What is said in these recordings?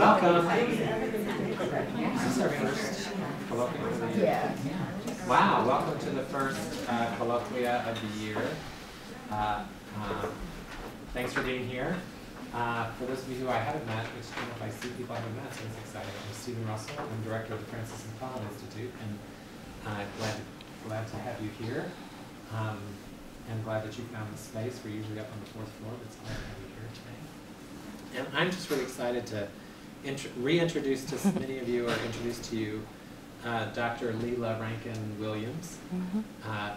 Welcome. Is this our first colloquium of the year? Yeah. Wow, welcome to the first colloquia of the year. Thanks for being here. For those of you who I haven't met, which if I see people I haven't met, so it's exciting. I'm Stephen Russell. I'm director of the Francis and Collin Institute, and glad to have you here. And glad that you found the space. We're usually up on the 4th floor, but it's glad to have you here today. And I'm just really excited to reintroduce to many of you, or introduce to you, Dr. Leila Rankin-Williams,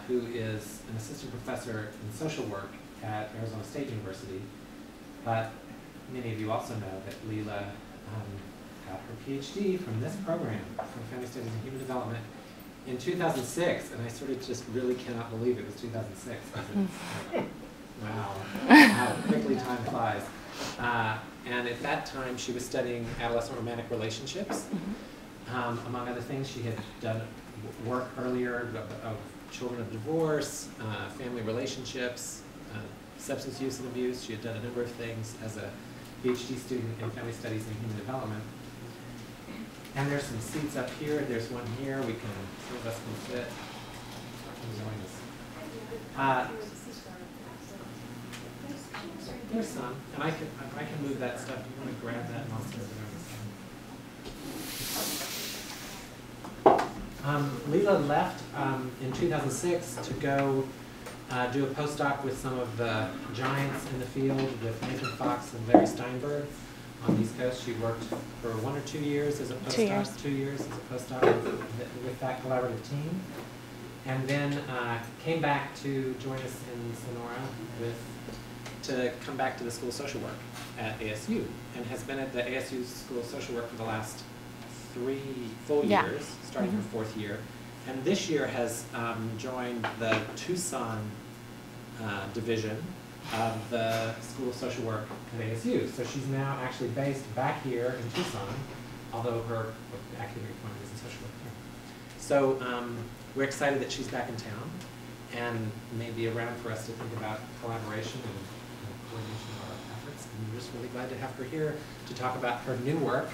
who is an assistant professor in social work at Arizona State University. But many of you also know that Leila got her PhD from this program, from Family Studies and Human Development, in 2006, and I sort of just really cannot believe it was 2006. Wow, how quickly time flies. And at that time, she was studying adolescent romantic relationships. Among other things, she had done work earlier of children of divorce, family relationships, substance use and abuse. She had done a number of things as a PhD student in family studies and human development. And there's some seats up here. There's one here. Some of us can fit. Join us. There's some, and I can move that stuff. You want to grab that and I'll sit there. Leila left in 2006 to go do a postdoc with some of the giants in the field, with Nathan Fox and Larry Steinberg on the East Coast. She worked for 1 or 2 years as a postdoc. 2 years as a postdoc with that collaborative team, and then came back to join us in Sonora to come back to the School of Social Work at ASU, and has been at the ASU School of Social Work for the last 3 full years, starting her 4th year, and this year has joined the Tucson division of the School of Social Work at ASU. So she's now actually based back here in Tucson, although her academic appointment is in social work here. So we're excited that she's back in town and may be around for us to think about collaboration and coordination of our efforts. And we're just really glad to have her here to talk about her new work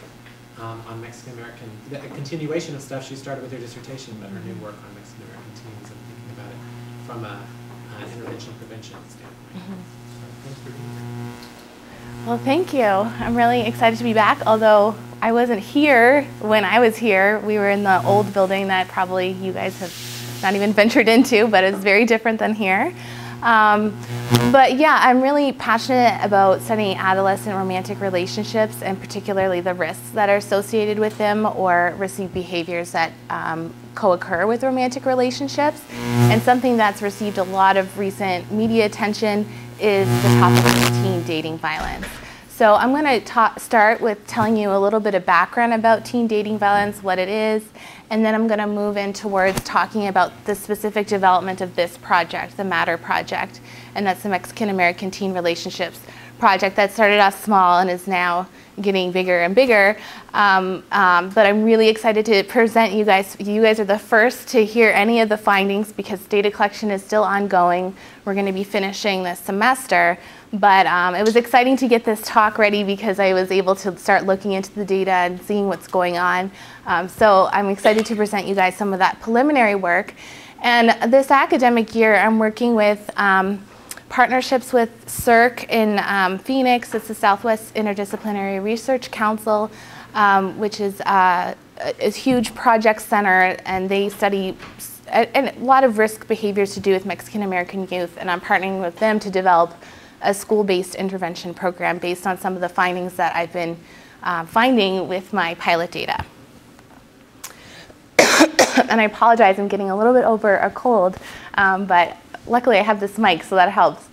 on Mexican-American, the continuation of stuff she started with her dissertation, but her new work on Mexican-American teens and thinking about it from an intervention prevention standpoint. So thanks for being here. Well, thank you. I'm really excited to be back, although I wasn't here when I was here. We were in the old building that probably you guys have not even ventured into, but it's very different than here. But yeah, I'm really passionate about studying adolescent romantic relationships, and particularly the risks that are associated with them or risky behaviors that co-occur with romantic relationships. And something that's received a lot of recent media attention is the topic of teen dating violence. So I'm going to start with telling you a little bit of background about teen dating violence, what it is, and then I'm going to move in towards talking about the specific development of this project, the MATR project, and that's the Mexican-American Teen Relationships project that started off small and is now getting bigger and bigger. But I'm really excited to present you guys. You guys are the first to hear any of the findings because data collection is still ongoing. We're going to be finishing this semester. But it was exciting to get this talk ready because I was able to start looking into the data and seeing what's going on. So I'm excited to present you guys some of that preliminary work. And this academic year, I'm working with partnerships with CIRC in Phoenix. It's the Southwest Interdisciplinary Research Council, which is a huge project center, and they study a lot of risk behaviors to do with Mexican-American youth, and I'm partnering with them to develop a school-based intervention program based on some of the findings that I've been finding with my pilot data. And I apologize, I'm getting a little bit over a cold, but luckily I have this mic, so that helps.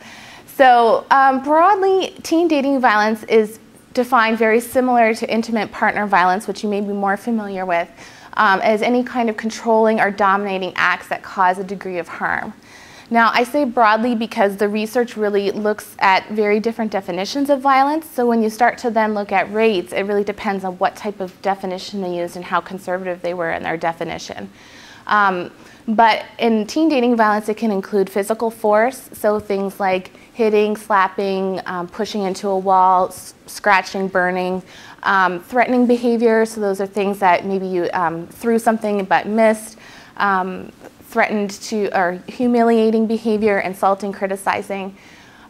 So broadly, teen dating violence is defined very similar to intimate partner violence, which you may be more familiar with, as any kind of controlling or dominating acts that cause a degree of harm. Now, I say broadly because the research really looks at very different definitions of violence. So when you start to then look at rates, it really depends on what type of definition they used and how conservative they were in their definition. But in teen dating violence, it can include physical force, so things like hitting, slapping, pushing into a wall, scratching, burning, threatening behavior. So those are things that maybe you threw something but missed, threatened to, or humiliating behavior, insulting, criticizing.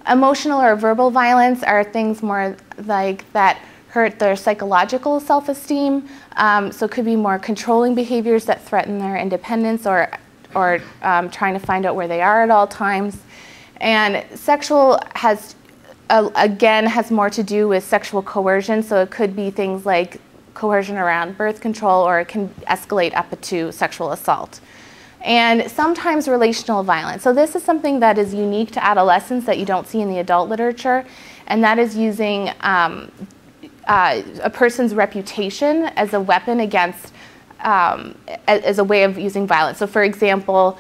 Emotional or verbal violence are things more like that hurt their psychological self-esteem. So it could be more controlling behaviors that threaten their independence or trying to find out where they are at all times. And sexual has, again, has more to do with sexual coercion. So it could be things like coercion around birth control, or it can escalate up to sexual assault. And sometimes relational violence. So this is something that is unique to adolescents that you don't see in the adult literature, and that is using a person's reputation as a weapon against, as a way of using violence. So for example,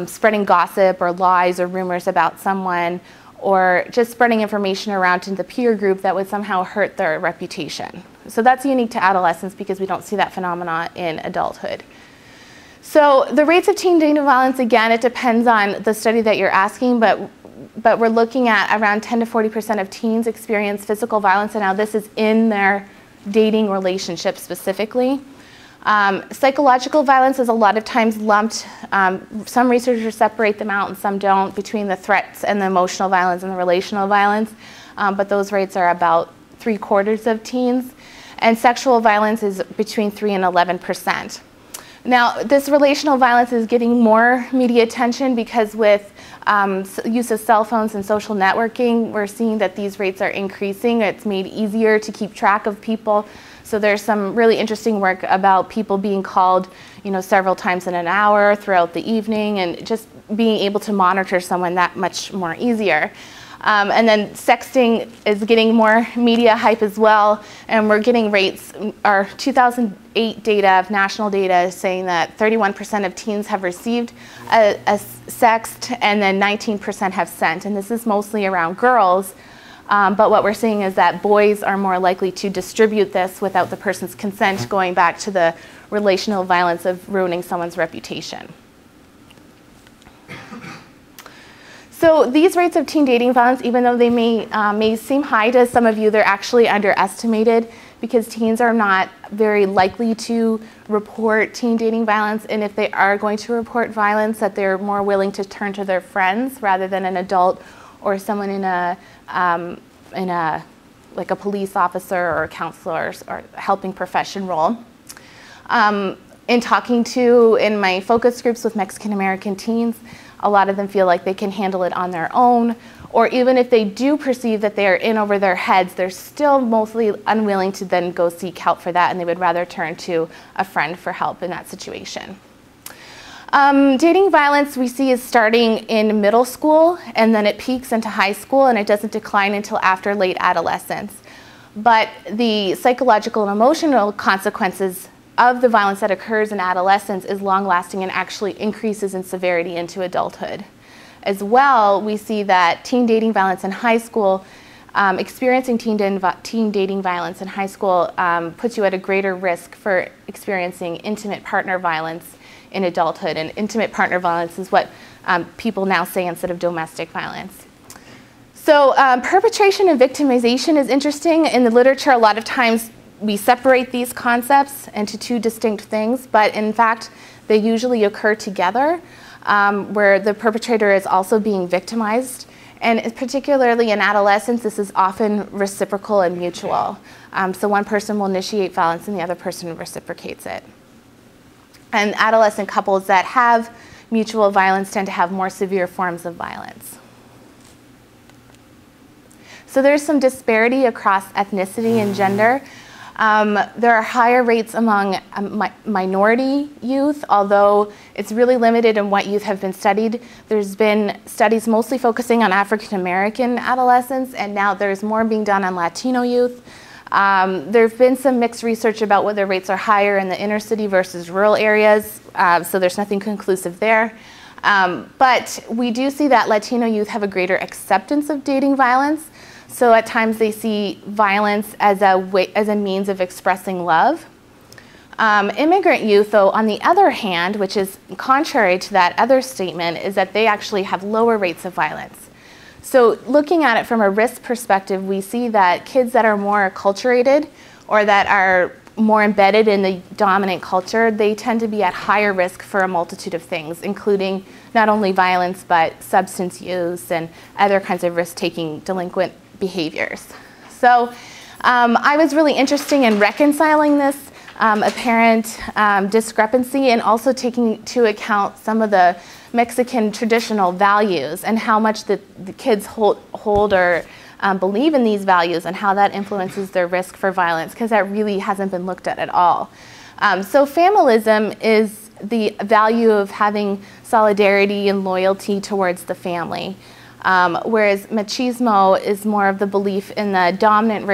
spreading gossip or lies or rumors about someone, or just spreading information around to the peer group that would somehow hurt their reputation. So that's unique to adolescence because we don't see that phenomena in adulthood. So the rates of teen dating violence, again, it depends on the study that you're asking, but we're looking at around 10 to 40% of teens experience physical violence, and now this is in their dating relationship specifically. Psychological violence is a lot of times lumped. Some researchers separate them out and some don't, between the threats and the emotional violence and the relational violence, but those rates are about 3/4 of teens. And sexual violence is between 3 and 11%. Now, this relational violence is getting more media attention because with use of cell phones and social networking, we're seeing that these rates are increasing. It's made easier to keep track of people. So there's some really interesting work about people being called, several times in an hour throughout the evening, and just being able to monitor someone that much more easier. And then sexting is getting more media hype as well, and we're getting rates. Our 2008 data, national data, is saying that 31% of teens have received a sext, and then 19% have sent, and this is mostly around girls. But what we're seeing is that boys are more likely to distribute this without the person's consent, going back to the relational violence of ruining someone's reputation. So these rates of teen dating violence, even though they may seem high to some of you, they're actually underestimated because teens are not very likely to report teen dating violence, and if they are going to report violence, that they're more willing to turn to their friends rather than an adult or someone in a like a police officer or a counselor or helping profession role. In my focus groups with Mexican American teens, a lot of them feel like they can handle it on their own, or even if they do perceive that they are in over their heads, they're still mostly unwilling to then go seek help for that, and they would rather turn to a friend for help in that situation. Dating violence we see is starting in middle school, and then it peaks into high school, and it doesn't decline until after late adolescence. But the psychological and emotional consequences of the violence that occurs in adolescence is long-lasting and actually increases in severity into adulthood. As well, we see that teen dating violence in high school, experiencing teen dating violence in high school puts you at a greater risk for experiencing intimate partner violence in adulthood. And intimate partner violence is what people now say instead of domestic violence. So perpetration and victimization is interesting. In the literature, a lot of times we separate these concepts into two distinct things, but in fact, they usually occur together, where the perpetrator is also being victimized. And particularly in adolescence, this is often reciprocal and mutual. So one person will initiate violence and the other person reciprocates it. And adolescent couples that have mutual violence tend to have more severe forms of violence. So there's some disparity across ethnicity and gender. There are higher rates among minority youth, although it's really limited in what youth have been studied. There's been studies mostly focusing on African American adolescents, and now there's more being done on Latino youth. There have been some mixed research about whether rates are higher in the inner city versus rural areas, so there's nothing conclusive there. But we do see that Latino youth have a greater acceptance of dating violence. So at times they see violence as a means of expressing love. Immigrant youth, though, on the other hand, which is contrary to that other statement, is that they actually have lower rates of violence. So looking at it from a risk perspective, we see that kids that are more acculturated or that are more embedded in the dominant culture, they tend to be at higher risk for a multitude of things, including not only violence, but substance use and other kinds of risk-taking delinquent behaviors. So I was really interested in reconciling this apparent discrepancy and also taking into account some of the Mexican traditional values and how much the kids hold or believe in these values and how that influences their risk for violence, because that really hasn't been looked at all. So familism is the value of having solidarity and loyalty towards the family, whereas machismo is more of the belief in the dominant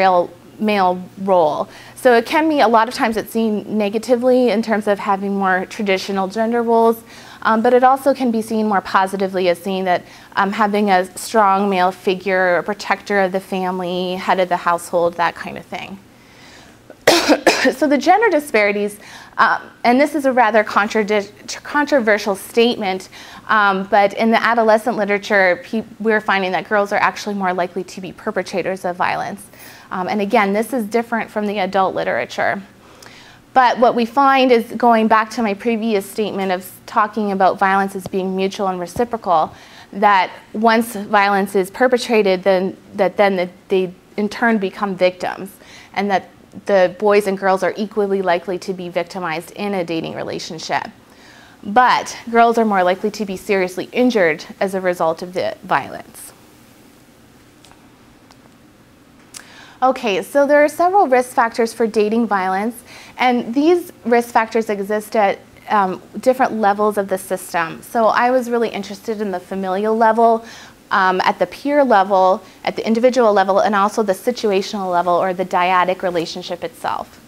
male role. So it can be, a lot of times it's seen negatively in terms of having more traditional gender roles, but it also can be seen more positively as seeing that having a strong male figure, a protector of the family, head of the household, that kind of thing. So the gender disparities, and this is a rather controversial statement, but in the adolescent literature, we're finding that girls are actually more likely to be perpetrators of violence. And again, this is different from the adult literature. But what we find is, going back to my previous statement of talking about violence as being mutual and reciprocal, that once violence is perpetrated, then they in turn become victims, and that the boys and girls are equally likely to be victimized in a dating relationship. But girls are more likely to be seriously injured as a result of the violence. Okay, so there are several risk factors for dating violence, and these risk factors exist at different levels of the system. So I was really interested in the familial level, at the peer level, at the individual level, and also the situational level, or the dyadic relationship itself.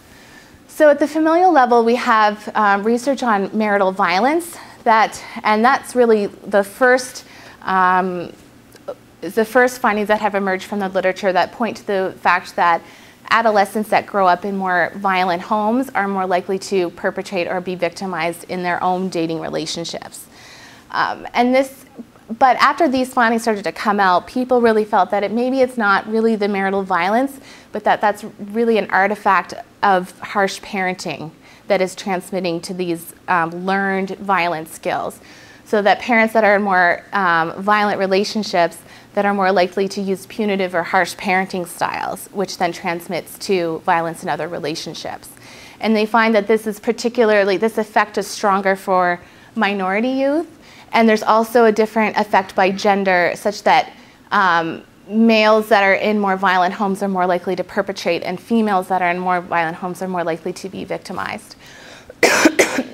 So at the familial level, we have research on marital violence, and that's really the first findings that have emerged from the literature that point to the fact that adolescents that grow up in more violent homes are more likely to perpetrate or be victimized in their own dating relationships. But after these findings started to come out, people really felt that maybe it's not really the marital violence, but that's really an artifact of harsh parenting that is transmitting to these learned violent skills. So that parents that are in more violent relationships that are more likely to use punitive or harsh parenting styles, which then transmits to violence in other relationships. And they find that this effect is stronger for minority youth, and there's also a different effect by gender, such that males that are in more violent homes are more likely to perpetrate, and females that are in more violent homes are more likely to be victimized.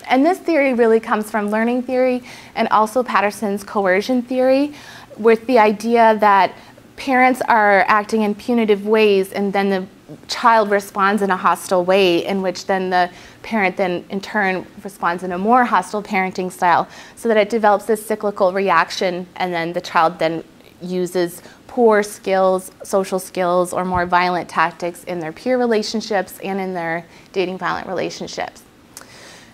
And this theory really comes from learning theory and also Patterson's coercion theory, with the idea that parents are acting in punitive ways and then the child responds in a hostile way, in which then the parent then in turn responds in a more hostile parenting style, so that it develops this cyclical reaction, and then the child then uses poor skills, social skills, or more violent tactics in their peer relationships and in their dating violent relationships.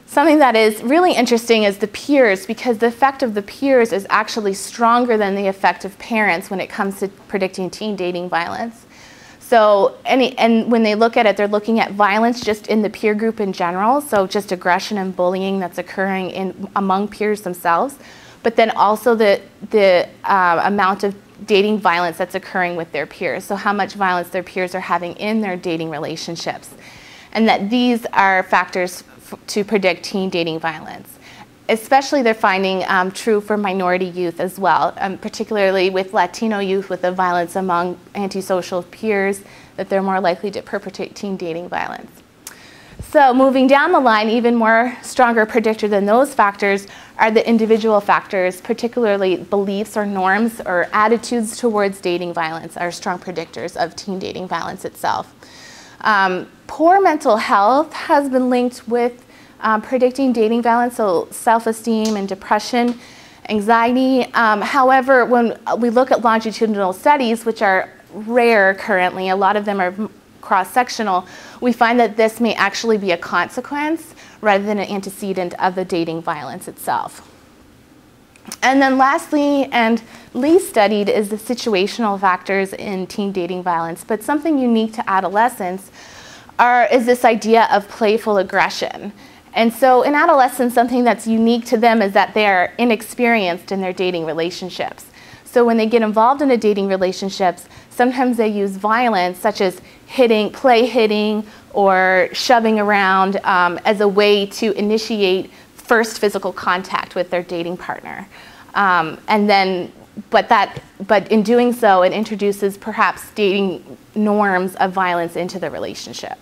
Something that is really interesting is the peers, because the effect of the peers is actually stronger than the effect of parents when it comes to predicting teen dating violence. So, and when they look at it, they're looking at violence just in the peer group in general, so just aggression and bullying that's occurring among peers themselves, but then also the amount of dating violence that's occurring with their peers, so how much violence their peers are having in their dating relationships, and that these are factors to predict teen dating violence. Especially they're finding true for minority youth as well, particularly with Latino youth, with the violence among antisocial peers, that they're more likely to perpetrate teen dating violence. So moving down the line, even more stronger predictor than those factors are the individual factors, particularly beliefs or norms or attitudes towards dating violence are strong predictors of teen dating violence itself. Poor mental health has been linked with predicting dating violence, so self-esteem and depression, anxiety. However, when we look at longitudinal studies, which are rare currently, a lot of them are cross-sectional, we find that this may actually be a consequence rather than an antecedent of the dating violence itself. And then lastly, and least studied, is the situational factors in teen dating violence. But something unique to adolescents is this idea of playful aggression. And so in adolescence, something that's unique to them is that they are inexperienced in their dating relationships. So when they get involved in a dating relationships, sometimes they use violence, such as play hitting, or shoving around as a way to initiate first physical contact with their dating partner. But in doing so, it introduces perhaps dating norms of violence into the relationship.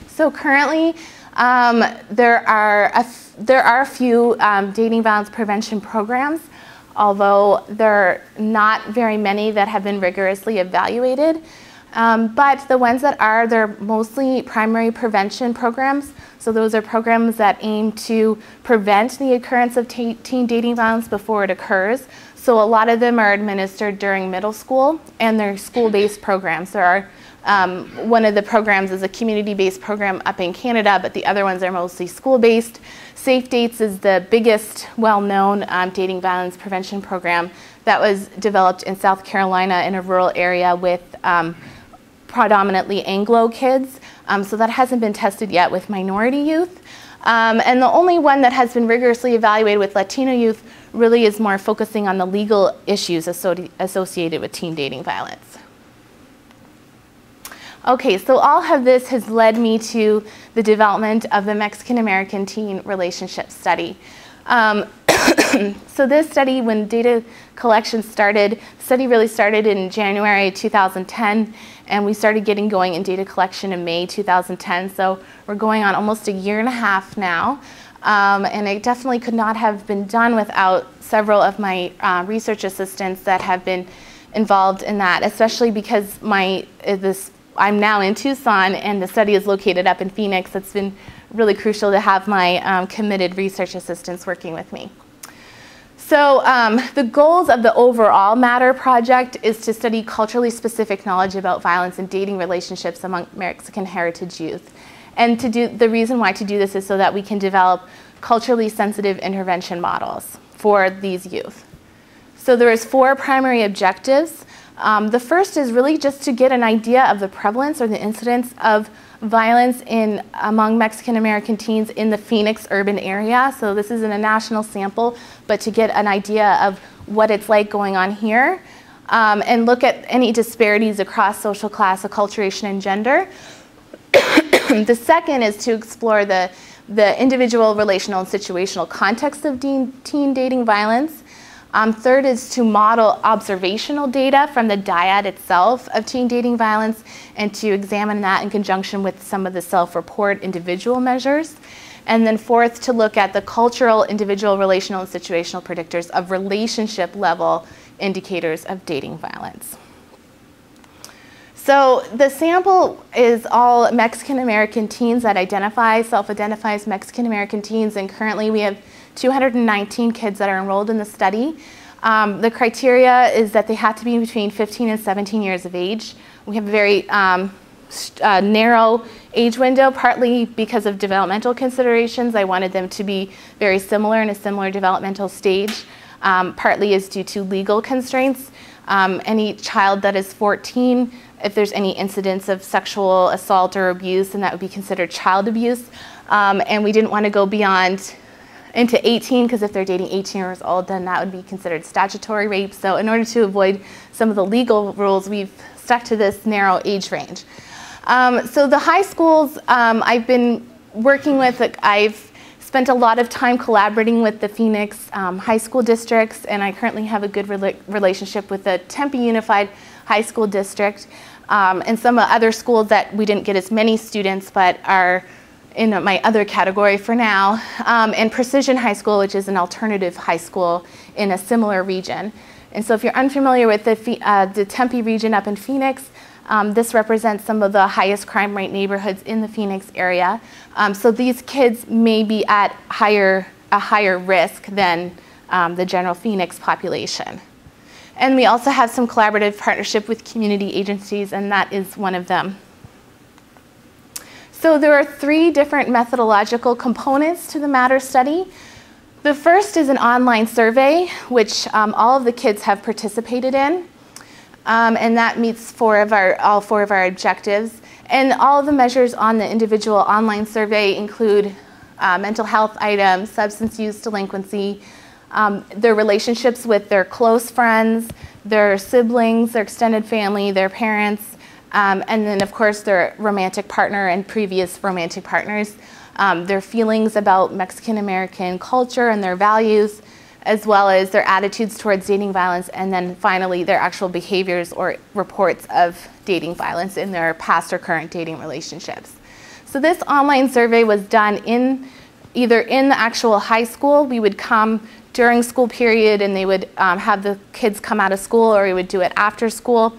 So currently, there are a few dating violence prevention programs, although there are not very many that have been rigorously evaluated. But the ones that are, they're mostly primary prevention programs. So those are programs that aim to prevent the occurrence of teen dating violence before it occurs. So a lot of them are administered during middle school, and they're school-based programs. There are one of the programs is a community-based program up in Canada, but the other ones are mostly school-based. Safe Dates is the biggest well-known dating violence prevention program that was developed in South Carolina in a rural area with predominantly Anglo kids. So that hasn't been tested yet with minority youth. And the only one that has been rigorously evaluated with Latino youth really is more focusing on the legal issues associated with teen dating violence. Okay, so all of this has led me to the development of the Mexican-American teen relationship study. So this study, when data collection started, the study really started in January 2010, and we started getting going in data collection in May 2010. So we're going on almost a year and a half now. And it definitely could not have been done without several of my research assistants that have been involved in that, especially because I'm now in Tucson and the study is located up in Phoenix. It's been really crucial to have my committed research assistants working with me. So the goals of the overall MATR project is to study culturally specific knowledge about violence and dating relationships among Mexican heritage youth. And the reason why to do this is so that we can develop culturally sensitive intervention models for these youth. So there is 4 primary objectives. The first is really just to get an idea of the prevalence or the incidence of violence among Mexican American teens in the Phoenix urban area. So this isn't a national sample, but to get an idea of what it's like going on here, and look at any disparities across social class, acculturation, and gender. The second is to explore the individual, relational, and situational context of teen dating violence. Third is to model observational data from the dyad itself of teen dating violence and to examine that in conjunction with some of the self-report individual measures. And then fourth, to look at the cultural, individual, relational, and situational predictors of relationship level indicators of dating violence. So the sample is all Mexican American teens that self-identify as Mexican American teens, and currently we have 219 kids that are enrolled in the study. The criteria is that they have to be between 15 and 17 years of age. We have a very narrow age window, partly because of developmental considerations. I wanted them to be very similar in a similar developmental stage. Partly is due to legal constraints. Any child that is 14, if there's any incidents of sexual assault or abuse, then that would be considered child abuse. And we didn't want to go beyond into 18, because if they're dating 18 years old, then that would be considered statutory rape. So in order to avoid some of the legal rules, we've stuck to this narrow age range. So the high schools I've been working with, I've spent a lot of time collaborating with the Phoenix high school districts, and I currently have a good relationship with the Tempe Unified High School District, and some other schools that we didn't get as many students but are in my other category for now, and Precision High School, which is an alternative high school in a similar region. And so if you're unfamiliar with the Tempe region up in Phoenix, this represents some of the highest crime rate neighborhoods in the Phoenix area. So these kids may be at a higher risk than the general Phoenix population. And we also have some collaborative partnership with community agencies, and that is one of them. So there are 3 different methodological components to the MATR study. The first is an online survey, which all of the kids have participated in. And that meets all 4 of our objectives. And all of the measures on the individual online survey include mental health items, substance use delinquency, their relationships with their close friends, their siblings, their extended family, their parents, and then of course their romantic partner and previous romantic partners, their feelings about Mexican American culture and their values, as well as their attitudes towards dating violence, and then finally their actual behaviors or reports of dating violence in their past or current dating relationships. So this online survey was done either in the actual high school. We would come during school period and they would have the kids come out of school, or we would do it after school.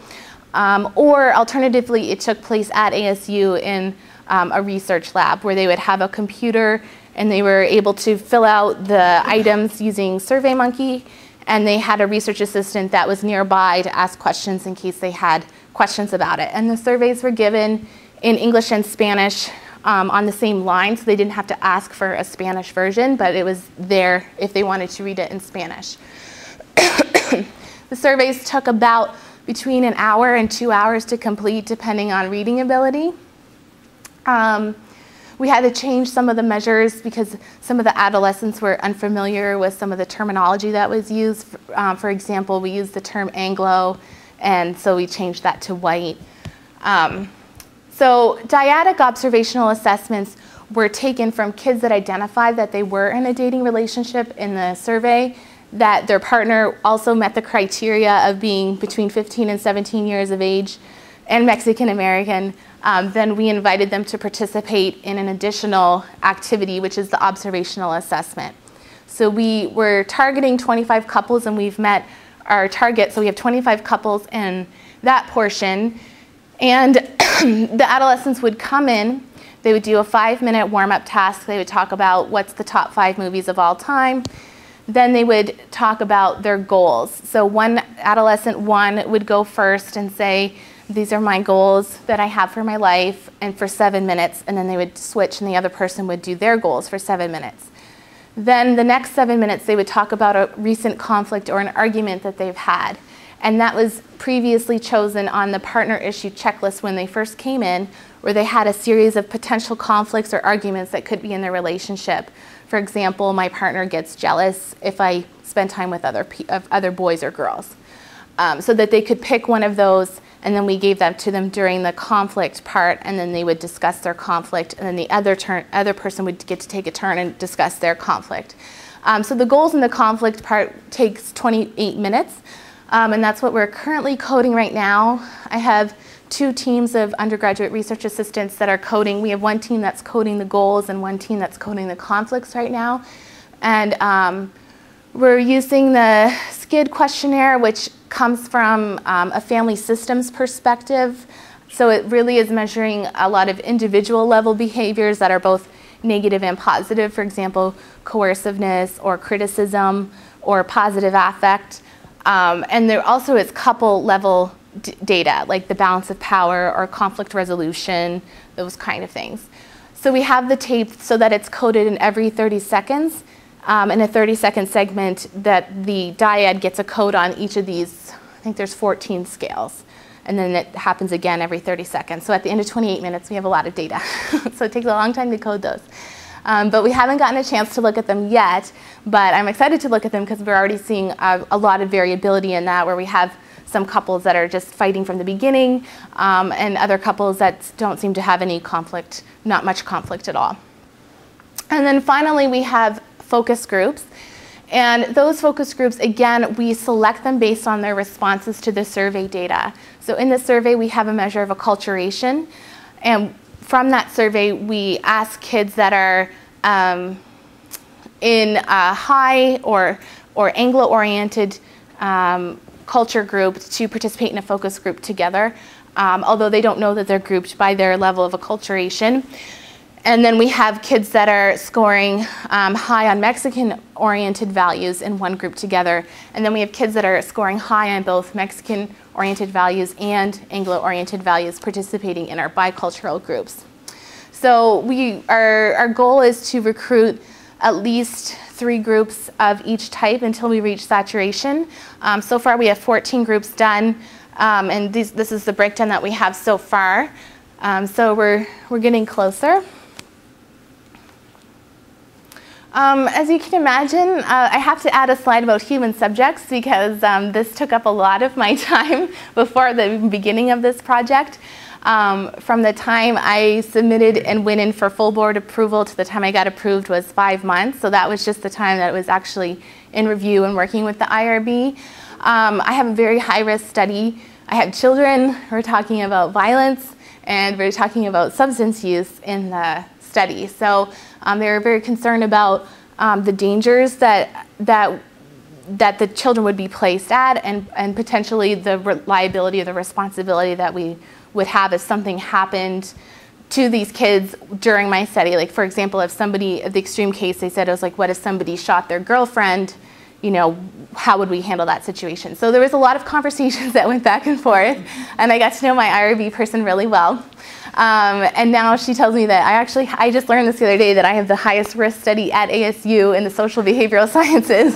Or alternatively, it took place at ASU in a research lab where they would have a computer and they were able to fill out the items using SurveyMonkey, and they had a research assistant that was nearby to ask questions in case they had questions about it. And the surveys were given in English and Spanish on the same line, so they didn't have to ask for a Spanish version, but it was there if they wanted to read it in Spanish. The surveys took about between an hour and 2 hours to complete, depending on reading ability. We had to change some of the measures because some of the adolescents were unfamiliar with some of the terminology that was used. For example, we used the term Anglo, and so we changed that to white. So dyadic observational assessments were taken from kids that identified that they were in a dating relationship in the survey, that their partner also met the criteria of being between 15 and 17 years of age and Mexican American. Then we invited them to participate in an additional activity, which is the observational assessment. So we were targeting 25 couples, and we've met our target. So we have 25 couples in that portion. And the adolescents would come in, they would do a 5-minute warm-up task. They would talk about what's the top 5 movies of all time. Then they would talk about their goals. So one adolescent would go first and say, these are my goals that I have for my life, and for 7 minutes, and then they would switch and the other person would do their goals for 7 minutes. Then the next 7 minutes they would talk about a recent conflict or an argument that they've had. And that was previously chosen on the partner issue checklist when they first came in, where they had a series of potential conflicts or arguments that could be in their relationship. For example, my partner gets jealous if I spend time with other boys or girls. So that they could pick one of those, and then we gave that to them during the conflict part, and then they would discuss their conflict, and then the other person would get to take a turn and discuss their conflict. So the goals in the conflict part takes 28 minutes. And that's what we're currently coding right now. I have 2 teams of undergraduate research assistants that are coding. We have one team that's coding the goals and one team that's coding the conflicts right now. And we're using the SCID questionnaire, which comes from a family systems perspective. So it really is measuring a lot of individual level behaviors that are both negative and positive. For example, coerciveness or criticism or positive affect. And there also is couple level data, like the balance of power or conflict resolution, those kind of things. So we have the tape so that it's coded in every 30 seconds. In a 30-second segment that the dyad gets a code on each of these. I think there's 14 scales. And then it happens again every 30 seconds. So at the end of 28 minutes, we have a lot of data. So it takes a long time to code those. But we haven't gotten a chance to look at them yet, but I'm excited to look at them because we're already seeing a lot of variability in that, where we have some couples that are just fighting from the beginning, and other couples that don't seem to have any conflict, not much conflict at all. And then finally, we have focus groups. And those focus groups, again, we select them based on their responses to the survey data. So in the survey, we have a measure of acculturation, and from that survey, we ask kids that are in a high or Anglo-oriented culture group to participate in a focus group together, although they don't know that they're grouped by their level of acculturation. And then we have kids that are scoring high on Mexican-oriented values in one group together. And then we have kids that are scoring high on both Mexican-oriented values and Anglo-oriented values participating in our bicultural groups. So our goal is to recruit at least 3 groups of each type until we reach saturation. So far we have 14 groups done, and this is the breakdown that we have so far. So we're getting closer. As you can imagine, I have to add a slide about human subjects because this took up a lot of my time before the beginning of this project. From the time I submitted and went in for full board approval to the time I got approved was 5 months. So that was just the time that it was actually in review and working with the IRB. I have a very high-risk study. I have children. We're talking about violence, and we're talking about substance use in the study. So they were very concerned about the dangers that the children would be placed at, and potentially the liability or the responsibility that we would have if something happened to these kids during my study. Like, for example, if somebody, the extreme case, they said, it was like, what if somebody shot their girlfriend? You know, how would we handle that situation? So there was a lot of conversations that went back and forth, and I got to know my IRB person really well. And now she tells me that I just learned this the other day, that I have the highest risk study at ASU in the social behavioral sciences,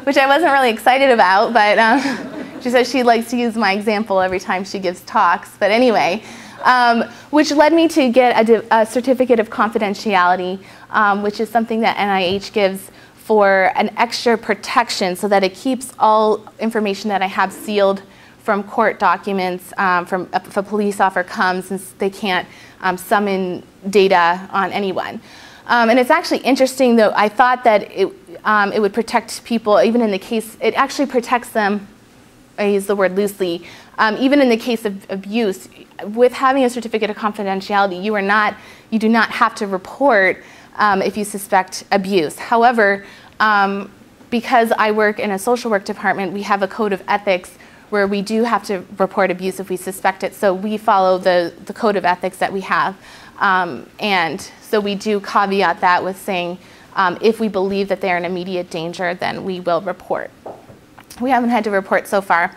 which I wasn't really excited about, but she says she likes to use my example every time she gives talks. But anyway, which led me to get a certificate of confidentiality, which is something that NIH gives for an extra protection so that it keeps all information that I have sealed from court documents, if a police officer comes, since they can't summon data on anyone. And it's actually interesting, though. I thought that it would protect people, even in the case, it actually protects them. I use the word loosely. Even in the case of abuse, with having a certificate of confidentiality, you do not have to report if you suspect abuse. However, because I work in a social work department, we have a code of ethics where we do have to report abuse if we suspect it. So we follow the code of ethics that we have. And so we do caveat that with saying, if we believe that they're in immediate danger, then we will report. We haven't had to report so far.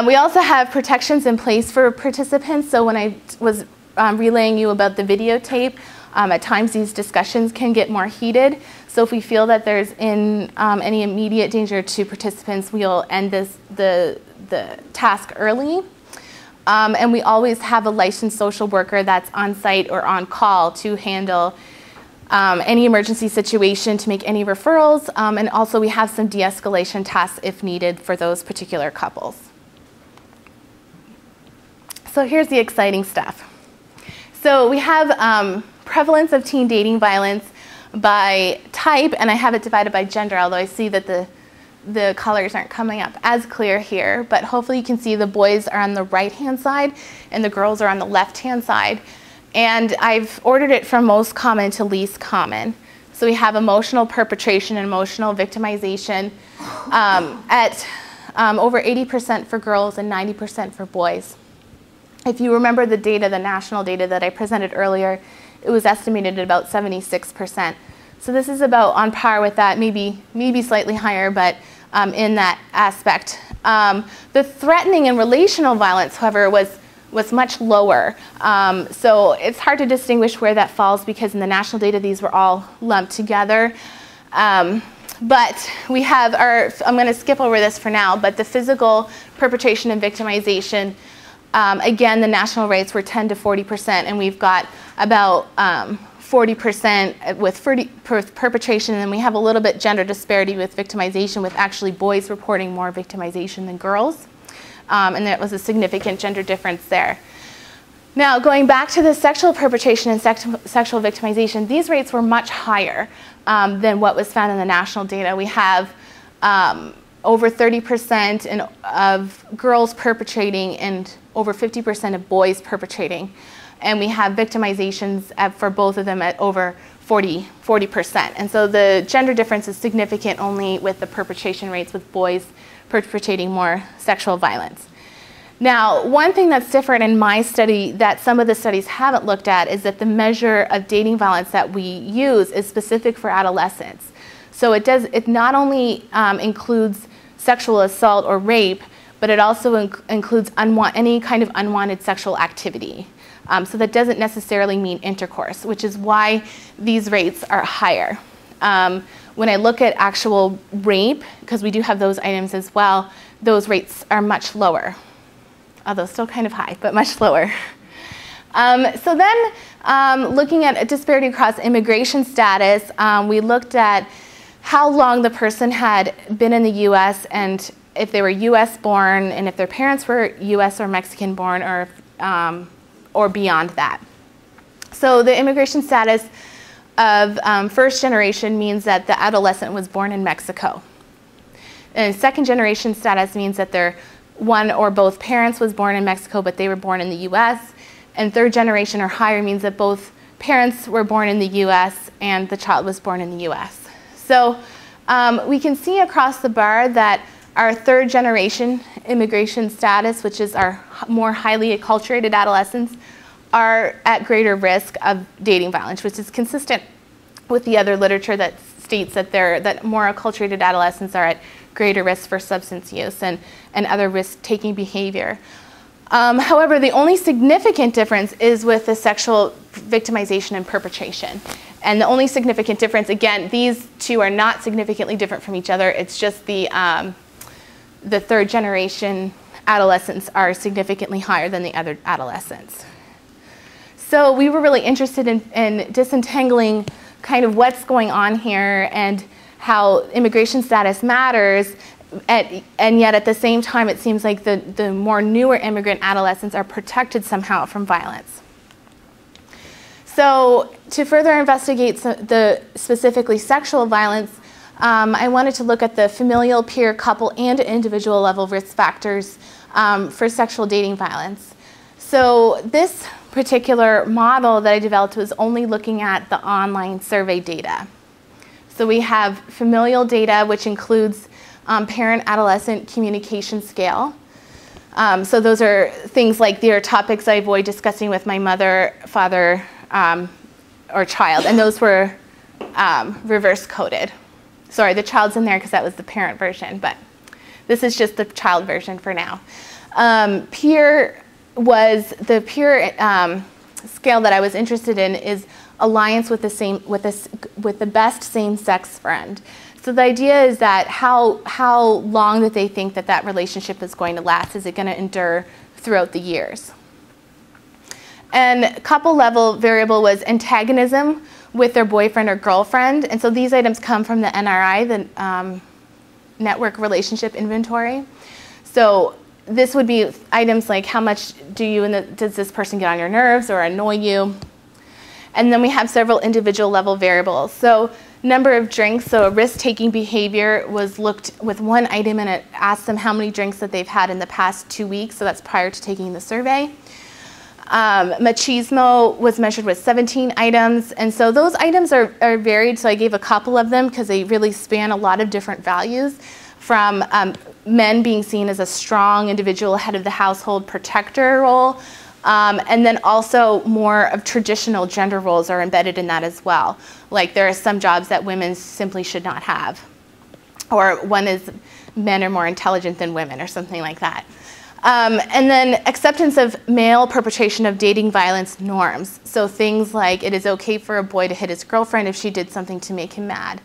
We also have protections in place for participants. So when I was relaying you about the videotape, at times these discussions can get more heated. So if we feel that there's any immediate danger to participants, we'll end the task early. And we always have a licensed social worker that's on site or on call to handle any emergency situation, to make any referrals, and also we have some de-escalation tasks if needed for those particular couples. So here's the exciting stuff. So we have prevalence of teen dating violence by type, and I have it divided by gender, although I see that the colors aren't coming up as clear here, but hopefully you can see the boys are on the right-hand side and the girls are on the left-hand side. And I've ordered it from most common to least common. So we have emotional perpetration and emotional victimization at over 80% for girls and 90% for boys. If you remember the data, the national data that I presented earlier, it was estimated at about 76%. So this is about on par with that, maybe slightly higher, but in that aspect. The threatening and relational violence, however, was much lower. So it's hard to distinguish where that falls because in the national data these were all lumped together. But we have I'm going to skip over this for now, but the physical perpetration and victimization, again, the national rates were 10 to 40%, and we've got about 40% with perpetration, and we have a little bit gender disparity with victimization, with actually boys reporting more victimization than girls. And there was a significant gender difference there. Now, going back to the sexual perpetration and sexual victimization, these rates were much higher than what was found in the national data. We have over 30% of girls perpetrating and over 50% of boys perpetrating. And we have victimizations for both of them at over 40%. And so the gender difference is significant only with the perpetration rates, with boys perpetrating more sexual violence. Now, one thing that's different in my study that some of the studies haven't looked at is that the measure of dating violence that we use is specific for adolescents. So it not only includes sexual assault or rape, but it also includes any kind of unwanted sexual activity. So that doesn't necessarily mean intercourse, which is why these rates are higher. When I look at actual rape, because we do have those items as well, those rates are much lower, although still kind of high, but much lower. So then, looking at a disparity across immigration status, we looked at how long the person had been in the U.S. and if they were U.S. born, and if their parents were U.S. or Mexican born, or beyond that. So the immigration status of first generation means that the adolescent was born in Mexico. And second generation status means that their one or both parents was born in Mexico, but they were born in the U.S. And third generation or higher means that both parents were born in the U.S. and the child was born in the U.S. So we can see across the bar that our third generation immigration status, which is our more highly acculturated adolescents, are at greater risk of dating violence, which is consistent with the other literature that states that more acculturated adolescents are at greater risk for substance use and other risk-taking behavior. However, the only significant difference is with the sexual victimization and perpetration. And the only significant difference, again, these two are not significantly different from each other. It's just the third generation adolescents are significantly higher than the other adolescents. So we were really interested in disentangling kind of what's going on here and how immigration status matters, and yet at the same time it seems like the more newer immigrant adolescents are protected somehow from violence. So to further investigate the specifically sexual violence, I wanted to look at the familial, peer, couple, and individual level risk factors for sexual dating violence. So this particular model that I developed was only looking at the online survey data. So we have familial data, which includes parent-adolescent communication scale. So those are things like there are topics I avoid discussing with my mother, father, or child, and those were reverse coded. Sorry, the child's in there because that was the parent version, but this is just the child version for now. Peer was the peer scale that I was interested in is alliance with the best same-sex friend. So the idea is that how long that they think that relationship is going to last. Is it going to endure throughout the years? And couple level variable was antagonism with their boyfriend or girlfriend. And so these items come from the NRI, the Network Relationship Inventory. So this would be items like how much does this person get on your nerves or annoy you? And then we have several individual level variables. So number of drinks, so a risk-taking behavior was looked with one item, and it asked them how many drinks that they've had in the past 2 weeks, so that's prior to taking the survey. Machismo was measured with 17 items, and so those items are varied, so I gave a couple of them because they really span a lot of different values, from men being seen as a strong individual head of the household protector role, and then also more of traditional gender roles are embedded in that as well. Like there are some jobs that women simply should not have, or one is men are more intelligent than women or something like that. And then acceptance of male perpetration of dating violence norms. So things like it is okay for a boy to hit his girlfriend if she did something to make him mad.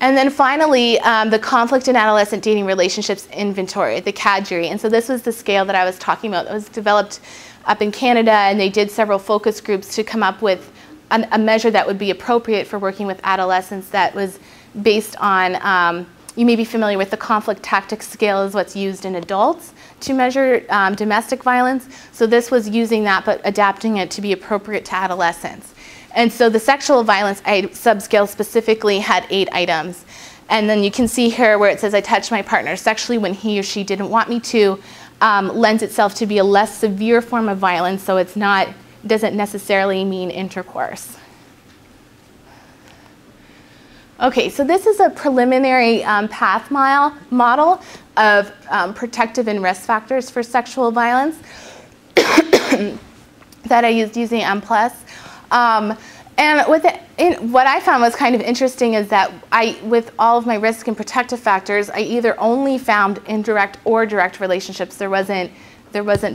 And then finally, the conflict in adolescent dating relationships inventory, the CADGRI. And so this was the scale that I was talking about. It was developed up in Canada, and they did several focus groups to come up with a measure that would be appropriate for working with adolescents that was based on, you may be familiar with the conflict tactics scale is what's used in adults to measure domestic violence. So this was using that but adapting it to be appropriate to adolescents. And so the sexual violence subscale specifically had 8 items. And then you can see here where it says I touched my partner sexually when he or she didn't want me to, lends itself to be a less severe form of violence, so it's not, doesn't necessarily mean intercourse. Okay, so this is a preliminary path model of protective and risk factors for sexual violence that I used using M+. And What I found was kind of interesting is that with all of my risk and protective factors, I either only found indirect or direct relationships. There wasn't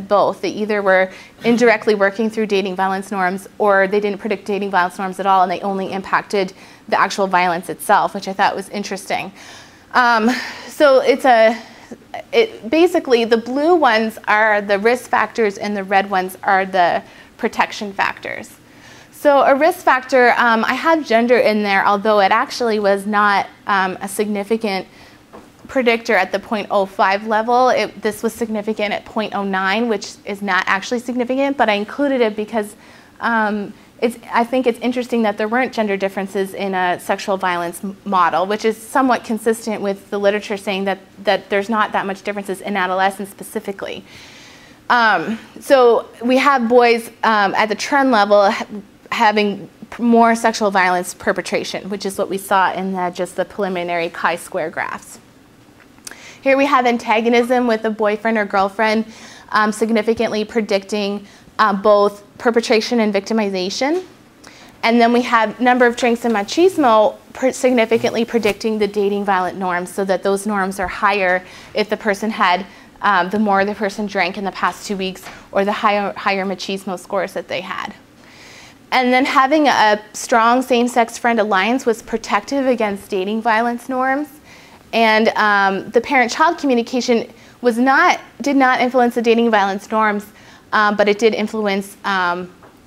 both. They either were indirectly working through dating violence norms, or they didn't predict dating violence norms at all, and they only impacted the actual violence itself, which I thought was interesting. So basically the blue ones are the risk factors and the red ones are the protection factors. So a risk factor, I had gender in there, although it actually was not a significant predictor at the 0.05 level. This was significant at 0.09, which is not actually significant, but I included it because I think it's interesting that there weren't gender differences in a sexual violence model, which is somewhat consistent with the literature saying that there's not that much differences in adolescence specifically. So we have boys at the trend level having more sexual violence perpetration, which is what we saw in just the preliminary chi-square graphs. Here we have antagonism with a boyfriend or girlfriend significantly predicting both perpetration and victimization. And then we have number of drinks and machismo significantly predicting the dating violent norms, so that those norms are higher if the person had, the more the person drank in the past 2 weeks, or the higher machismo scores that they had. And then having a strong same-sex friend alliance was protective against dating violence norms. And the parent-child communication did not influence the dating violence norms, but it did influence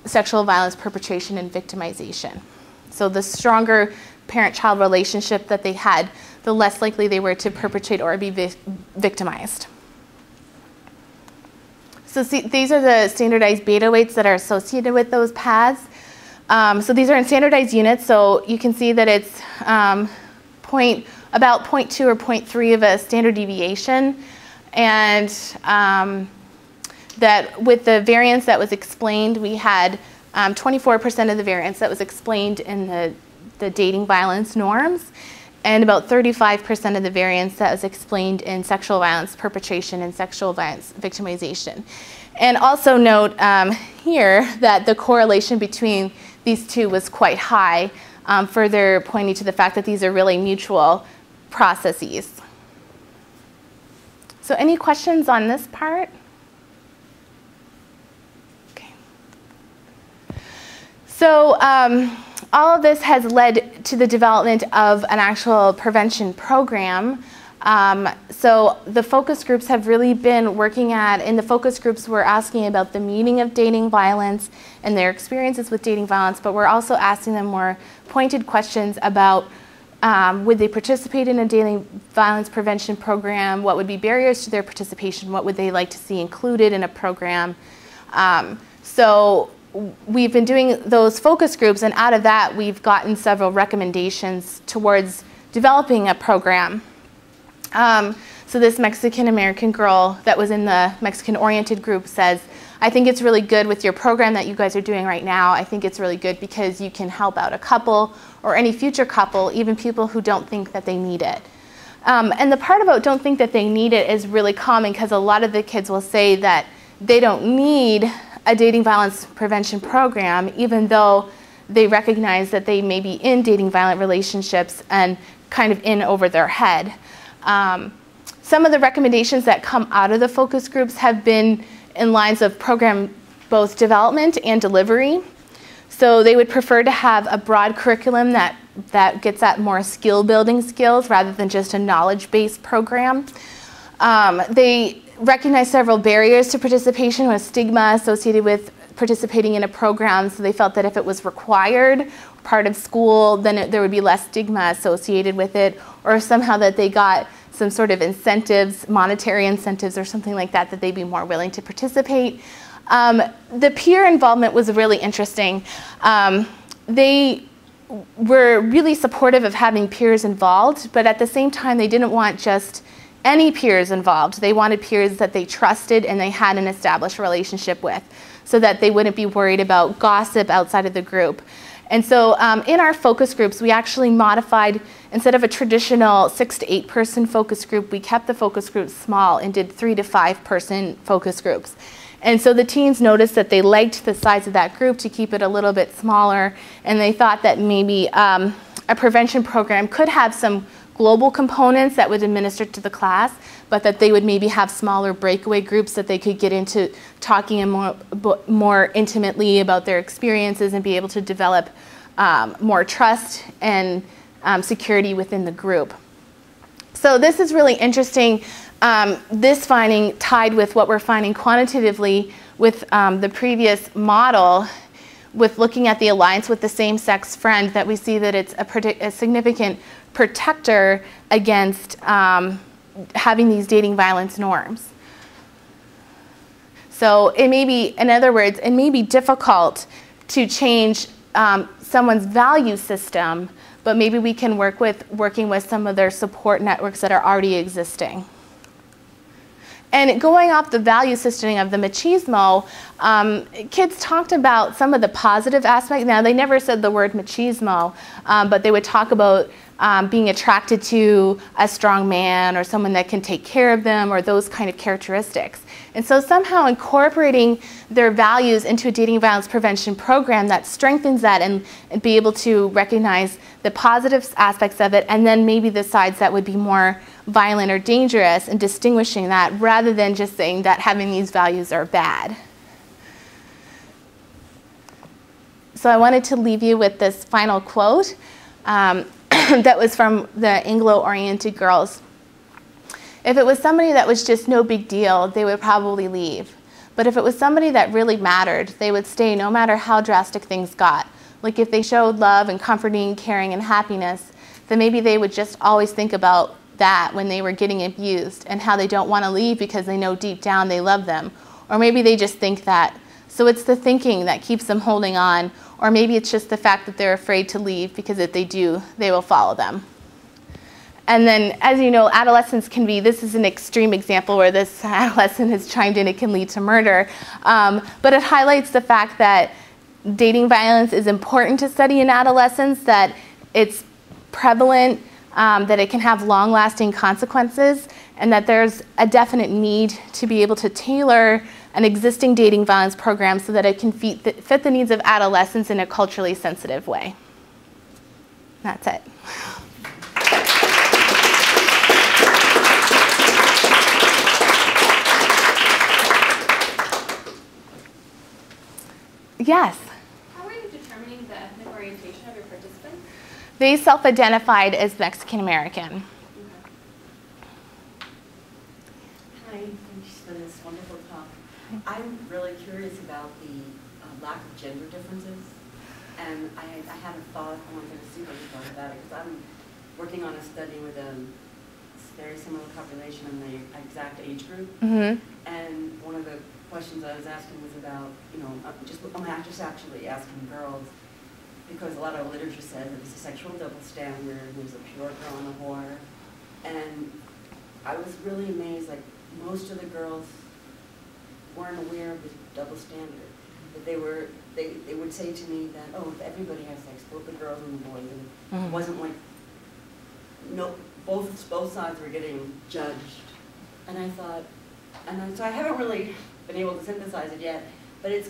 sexual violence perpetration and victimization. So the stronger parent-child relationship that they had, the less likely they were to perpetrate or be victimized. So these are the standardized beta weights that are associated with those paths. So these are in standardized units, so you can see that it's about 0.2 or 0.3 of a standard deviation, and that with the variance that was explained, we had 24% of the variance that was explained in the dating violence norms, and about 35% of the variance that was explained in sexual violence perpetration and sexual violence victimization. And also note here that the correlation between these two was quite high, further pointing to the fact that these are really mutual processes. So any questions on this part? Okay. So all of this has led to the development of an actual prevention program. So the focus groups have really been working in the focus groups we're asking about the meaning of dating violence and their experiences with dating violence, but we're also asking them more pointed questions about would they participate in a dating violence prevention program, what would be barriers to their participation, what would they like to see included in a program. So we've been doing those focus groups, and out of that we've gotten several recommendations towards developing a program. So this Mexican-American girl that was in the Mexican-oriented group says, I think it's really good with your program that you guys are doing right now. I think it's really good because you can help out a couple or any future couple, even people who don't think that they need it. And the part about don't think that they need it is really common, because a lot of the kids will say that they don't need a dating violence prevention program, even though they recognize that they may be in dating violent relationships and kind of in over their head. Some of the recommendations that come out of the focus groups have been in lines of program both development and delivery. So they would prefer to have a broad curriculum that gets at more skill building skills rather than just a knowledge-based program. They recognize several barriers to participation with stigma associated with participating in a program, so they felt that if it was required, part of school, then there would be less stigma associated with it, or somehow that they got some sort of incentives, monetary incentives or something like that, that they'd be more willing to participate. The peer involvement was really interesting. They were really supportive of having peers involved, but at the same time they didn't want just any peers involved. They wanted peers that they trusted and they had an established relationship with, so that they wouldn't be worried about gossip outside of the group. And so in our focus groups, we actually modified, instead of a traditional 6 to 8 person focus group, we kept the focus groups small and did 3 to 5 person focus groups. And so the teens noticed that they liked the size of that group to keep it a little bit smaller, and they thought that maybe a prevention program could have some global components that would administer to the class, but that they would maybe have smaller breakaway groups that they could get into talking more intimately about their experiences and be able to develop more trust and security within the group. So this is really interesting. This finding tied with what we're finding quantitatively with the previous model, with looking at the alliance with the same-sex friend, that we see that it's a significant protector against having these dating violence norms. So it may be, in other words, it may be difficult to change someone's value system, but maybe we can working with some of their support networks that are already existing. And going off the value system of the machismo, kids talked about some of the positive aspects. Now, they never said the word machismo, but they would talk about being attracted to a strong man or someone that can take care of them, or those kind of characteristics. And so somehow incorporating their values into a dating violence prevention program that strengthens that, and be able to recognize the positive aspects of it, and then maybe the sides that would be more violent or dangerous, and distinguishing that rather than just saying that having these values are bad. So I wanted to leave you with this final quote that was from the AngloOriented Girls. If it was somebody that was just no big deal, they would probably leave. But if it was somebody that really mattered, they would stay no matter how drastic things got. Like if they showed love and comforting, caring, and happiness, then maybe they would just always think about that when they were getting abused, and how they don't want to leave because they know deep down they love them. Or maybe they just think that. So it's the thinking that keeps them holding on. Or maybe it's just the fact that they're afraid to leave, because if they do, they will follow them. And then, as you know, adolescence can be, this is an extreme example where this adolescent has chimed in, it can lead to murder. But it highlights the fact that dating violence is important to study in adolescence, that it's prevalent, that it can have long-lasting consequences, and that there's a definite need to be able to tailor an existing dating violence program so that it can fit the needs of adolescents in a culturally sensitive way. That's it. Yes? How are you determining the ethnic orientation of your participants? They self-identified as Mexican American. Hi, thanks for this wonderful talk. I'm really curious about the lack of gender differences, and I had a thought. I wanted to see what you thought about it, because I'm working on a study with a very similar population in the exact age group, and one of the questions I was asking was about, you know, I'm just actually asking girls, because a lot of literature says that it's a sexual double standard, there's a pure girl and a whore, and I was really amazed, like, most of the girls weren't aware of the double standard. That they would say to me that, oh, everybody has sex, both the girls and the boys, and it wasn't like, no, both sides were getting judged. And I thought, so I haven't really been able to synthesize it yet, but it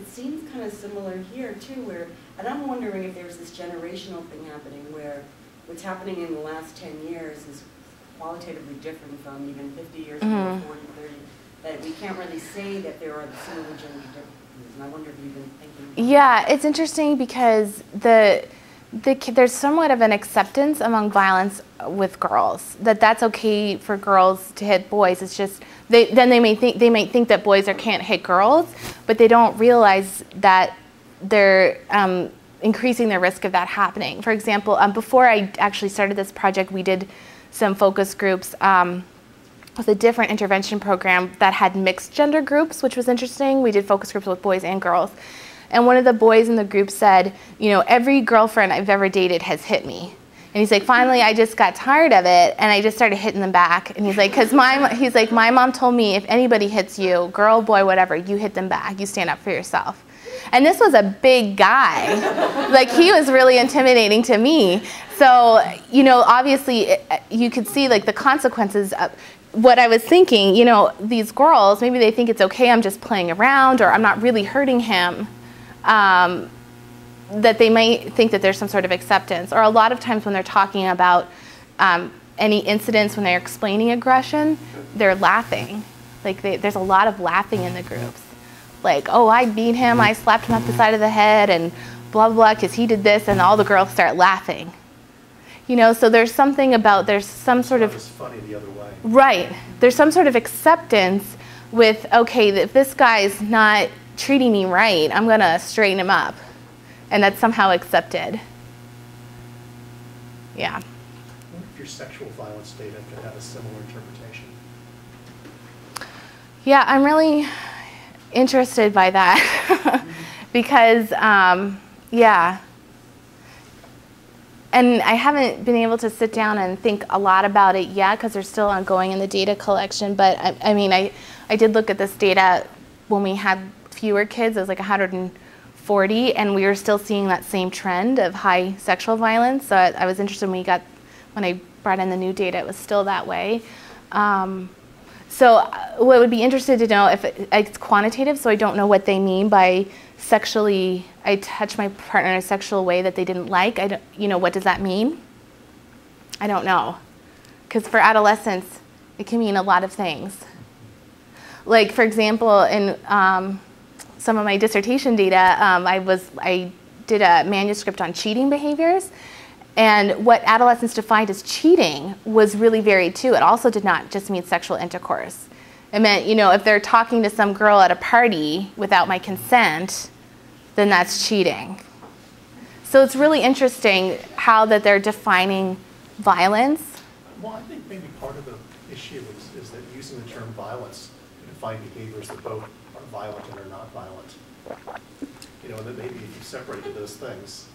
seems kind of similar here too, and I'm wondering if there's this generational thing happening where what's happening in the last 10 years is qualitatively different from even 50 years ago, 40, 30, that we can't really say that there are similar gender differences, and I wonder if you've been thinking about Yeah, it's interesting because there's somewhat of an acceptance among violence with girls, that's okay for girls to hit boys. It's just, they might think that boys can't hit girls, but they don't realize that they're increasing the risk of that happening. For example, before I actually started this project, we did some focus groups with a different intervention program that had mixed gender groups, which was interesting. We did focus groups with boys and girls. And one of the boys in the group said, you know, every girlfriend I've ever dated has hit me. And he's like, finally, I just got tired of it, and I just started hitting them back. And he's like, my mom told me if anybody hits you, girl, boy, whatever, you hit them back. You stand up for yourself. And this was a big guy. Like, he was really intimidating to me. So, you know, obviously, you could see, like, the consequences of what I was thinking, you know, these girls, maybe they think it's okay, I'm just playing around, or I'm not really hurting him, that they might think that there's some sort of acceptance. Or a lot of times when they're talking about any incidents, when they're explaining aggression, they're laughing. Like there's a lot of laughing in the groups. Like, oh, I beat him, I slapped him up the side of the head, and blah, blah, blah, because he did this, and all the girls start laughing. You know, so there's something about, there's some sort of... It's funny the other way. Right. There's some sort of acceptance with, okay, if this guy's not treating me right, I'm going to straighten him up. And that's somehow accepted. Yeah. I wonder if your sexual violence data could have a similar interpretation. Yeah, I'm really interested by that. Because, yeah. And I haven't been able to sit down and think a lot about it yet because they're still ongoing in the data collection. But I mean, I did look at this data when we had fewer kids. It was like 140, and we were still seeing that same trend of high sexual violence. So I was interested when I brought in the new data, it was still that way. So what would be interested to know if it's quantitative, so I don't know what they mean by sexually, I touch my partner in a sexual way that they didn't like. I don't, you know, what does that mean? I don't know. Because for adolescents, it can mean a lot of things. Like, for example, in some of my dissertation data, I did a manuscript on cheating behaviors. And what adolescents defined as cheating was really varied too. It also did not just mean sexual intercourse. It meant, you know, if they're talking to some girl at a party without my consent, then that's cheating. So it's really interesting how that they're defining violence. Well, I think maybe part of the issue is that using the term violence to define behaviors that both are violent and are not violent. You know, and that maybe if you separated those things,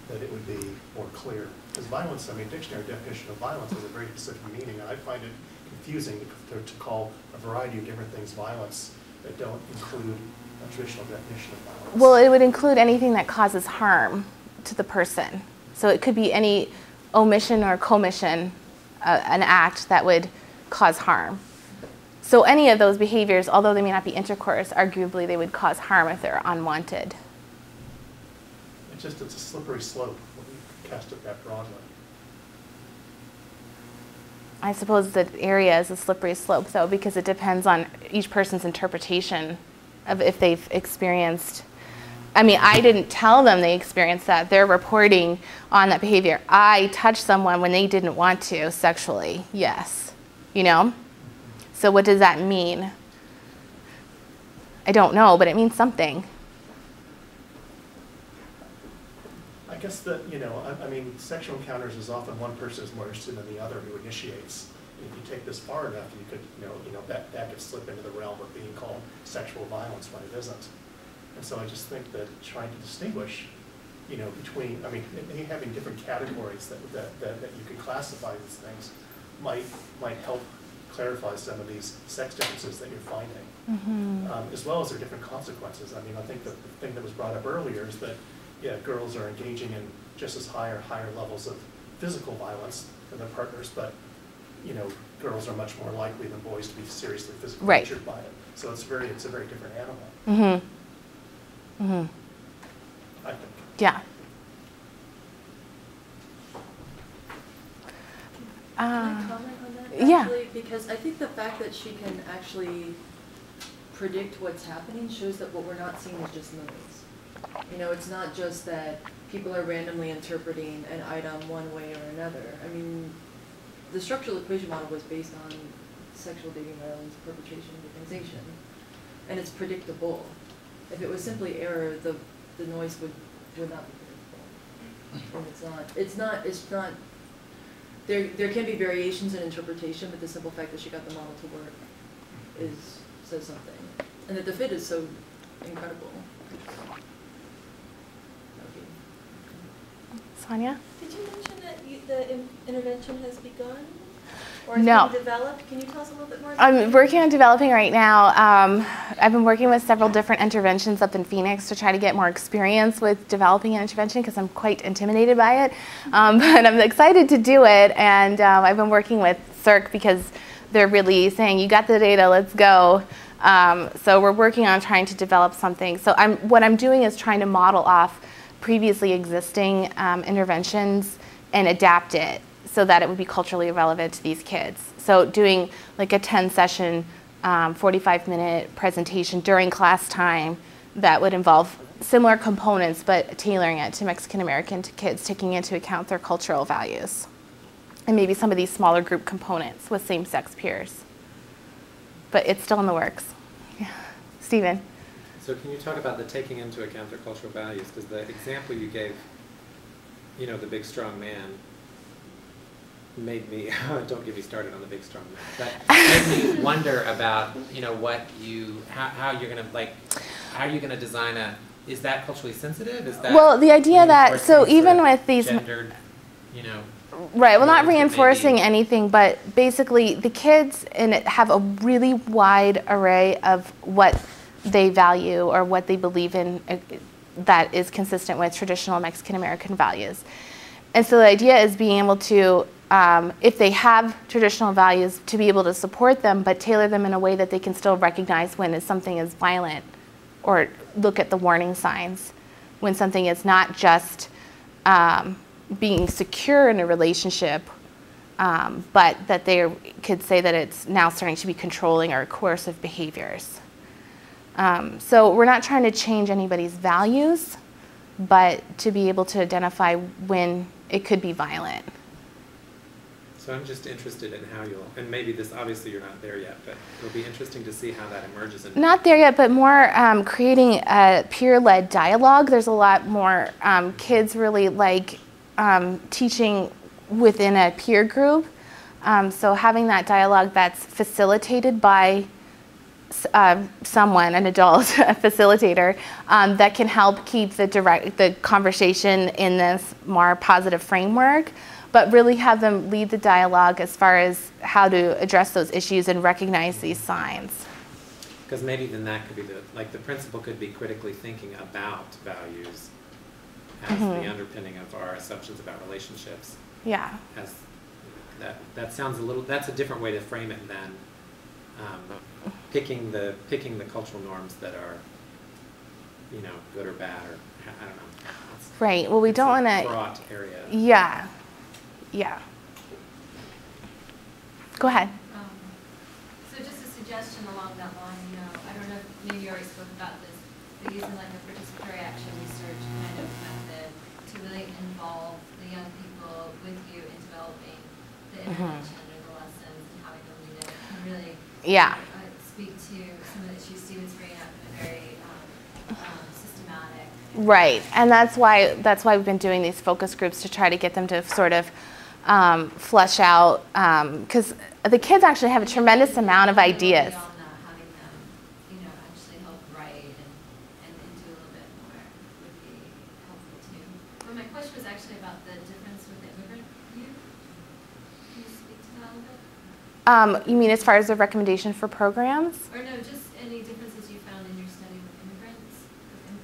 that it would be more clear. Because violence, I mean, dictionary definition of violence has a very specific meaning, and I find it confusing to call a variety of different things violence that don't include a traditional definition of violence. Well, it would include anything that causes harm to the person. So it could be any omission or commission, an act that would cause harm. So any of those behaviors, although they may not be intercourse, arguably they would cause harm if they're unwanted. It's a slippery slope when you cast it that broadly. I suppose the area is a slippery slope, though, because it depends on each person's interpretation of if they've experienced. I mean, I didn't tell them they experienced that. They're reporting on that behavior. I touched someone when they didn't want to sexually. Yes. You know? So what does that mean? I don't know, but it means something. I guess that, you know, I mean, sexual encounters is often one person is more interested than the other who initiates. If you take this far enough, you could, that could slip into the realm of being called sexual violence when it isn't. And so I just think that trying to distinguish, you know, between, I mean, having different categories that you can classify these things might help clarify some of these sex differences that you're finding, as well as their different consequences. I mean, I think the thing that was brought up earlier is that, yeah, girls are engaging in just as higher levels of physical violence than their partners, but, you know, girls are much more likely than boys to be seriously physically injured by it. So it's a very different animal. I think. Yeah. Can I comment on that? Actually, Yeah. Because I think the fact that she can actually predict what's happening shows that what we're not seeing is just noise. You know, it's not just that people are randomly interpreting an item one way or another. I mean, the structural equation model was based on sexual dating, violence, perpetration, victimization, and it's predictable. If it was simply error, the noise would not be predictable. And it's not. There can be variations in interpretation, but the simple fact that she got the model to work says something, and that the fit is so incredible. Sonia? Did you mention that the intervention has begun? Or No. it's being developed? Can you tell us a little bit more about I'm working on developing right now. I've been working with several different interventions up in Phoenix to try to get more experience with developing an intervention because I'm quite intimidated by it. But I'm excited to do it, and I've been working with CERC because they're really saying, you got the data, let's go. So we're working on trying to develop something. So what I'm doing is trying to model off previously existing interventions and adapt it so that it would be culturally relevant to these kids. So doing like a 10-session, 45-minute presentation during class time that would involve similar components, but tailoring it to Mexican American kids, taking into account their cultural values. And maybe some of these smaller group components with same-sex peers. But it's still in the works. Yeah. Stephen. So can you talk about the taking into account their cultural values? Because the example you gave, you know, the big strong man, made me, don't get me started on the big strong man, but made me wonder about, you know, how you're going to, like, how are you going to design is that culturally sensitive? Is that, well, the idea that, so even with these gendered, you know, right, well, not reinforcing anything, but basically the kids have a really wide array of what they value or what they believe in that is consistent with traditional Mexican American values. And so the idea is being able to, if they have traditional values, to be able to support them, but tailor them in a way that they can still recognize when something is violent or look at the warning signs when something is not just being secure in a relationship, but that they could say that it's now starting to be controlling or coercive behaviors. So we're not trying to change anybody's values, but to be able to identify when it could be violent. So I'm just interested in how and maybe this, obviously you're not there yet, but it'll be interesting to see how that emerges. Not there yet, but more creating a peer-led dialogue. There's a lot more kids really like teaching within a peer group. So having that dialogue that's facilitated by someone, an adult, a facilitator, that can help keep the conversation in this more positive framework, but really have them lead the dialogue as far as how to address those issues and recognize these signs. Because maybe then that could be the principal could be critically thinking about values as the underpinning of our assumptions about relationships. Yeah. As that sounds that's a different way to frame it than picking the cultural norms that are, you know, good or bad, or I don't know. Right. Well, we don't want to. Fraught area. Yeah. Yeah. Go ahead. So just a suggestion along that line, you know, I don't know if maybe you already spoke about this, but using like a participatory action research kind of method to really involve the young people with you in developing the intervention or the lessons and having them lead it can really speak to some of the issues Stephen's bringing up in a very systematic. Right, and that's why we've been doing these focus groups to try to get them to sort of flesh out, because the kids actually have a tremendous amount of ideas. Beyond that, having them, you know, actually help write and do a little bit more would be helpful too. But my question was actually about the difference with the immigrant youth. Can you speak to that a little bit? You mean as far as a recommendation for programs? Or no, just any differences you found in your study with immigrants, with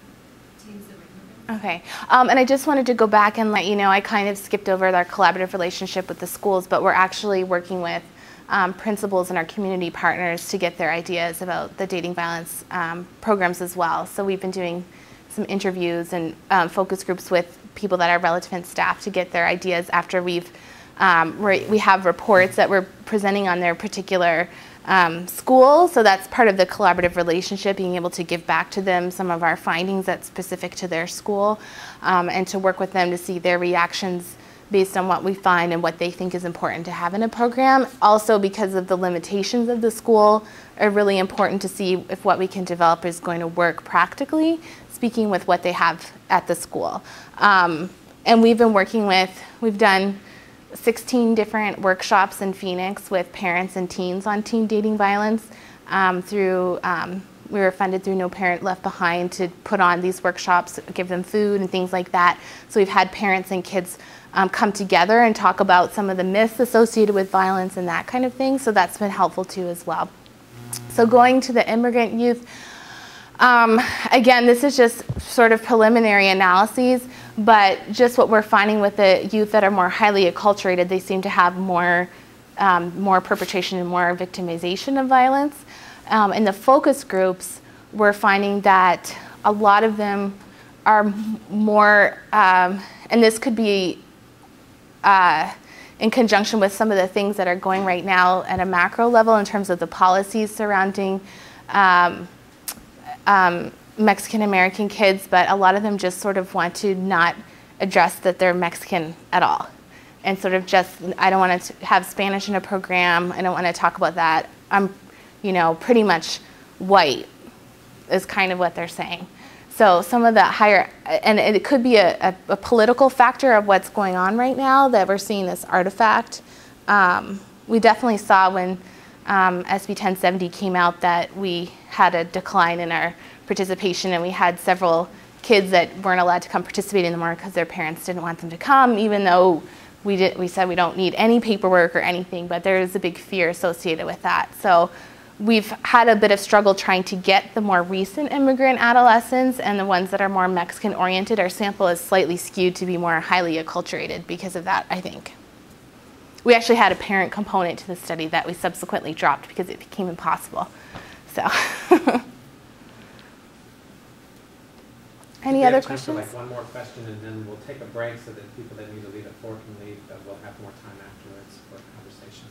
teens that were immigrants? Okay, and I just wanted to go back and let you know I kind of skipped over our collaborative relationship with the schools, but we're actually working with principals and our community partners to get their ideas about the dating violence programs as well. So we've been doing some interviews and focus groups with people that are relevant staff to get their ideas after we have reports that we're presenting on their particular school, so that's part of the collaborative relationship, being able to give back to them some of our findings that's specific to their school, and to work with them to see their reactions based on what we find and what they think is important to have in a program. Also, because of the limitations of the school, are really important to see if what we can develop is going to work practically, speaking with what they have at the school. And we've done 16 different workshops in Phoenix with parents and teens on teen dating violence. We were funded through No Parent Left Behind to put on these workshops, give them food and things like that. So we've had parents and kids come together and talk about some of the myths associated with violence and that kind of thing. So that's been helpful too as well. So going to the immigrant youth, again, this is just sort of preliminary analyses, but just what we're finding with the youth that are more highly acculturated, they seem to have more more perpetration and more victimization of violence. In the focus groups, we're finding that a lot of them are more, and this could be in conjunction with some of the things that are going right now at a macro level in terms of the policies surrounding Mexican American kids, but a lot of them just sort of want to not address that they're Mexican at all. And sort of just, I don't want to have Spanish in a program, I don't want to talk about that. I'm, you know, pretty much white is kind of what they're saying. So some of the higher, and it could be a political factor of what's going on right now that we're seeing this artifact. We definitely saw when SB 1070 came out that we had a decline in our participation, and we had several kids that weren't allowed to come participate anymore because their parents didn't want them to come, even though we said we don't need any paperwork or anything, but there is a big fear associated with that. So we've had a bit of struggle trying to get the more recent immigrant adolescents, and the ones that are more Mexican oriented, our sample is slightly skewed to be more highly acculturated because of that, I think. We actually had a parent component to the study that we subsequently dropped because it became impossible. So. Any other questions? We have time for like one more question, and then we'll take a break so that people that need to leave at 4 can leave, but we'll have more time afterwards for conversation.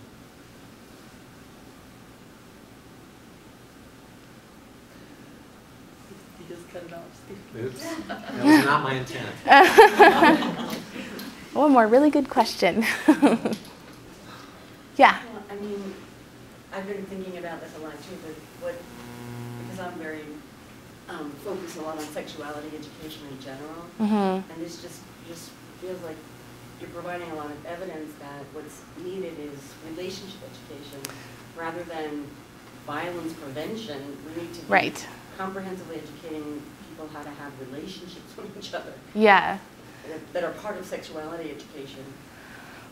You just cut it off, Steve. Oops, that was not my intent. One more really good question. Yeah. Well, I mean, I've been thinking about this a lot too, but because I'm very focused a lot on sexuality education in general, and this just feels like you're providing a lot of evidence that what's needed is relationship education rather than violence prevention. We need to be comprehensively educating people how to have relationships with each other. Yeah. That are part of sexuality education.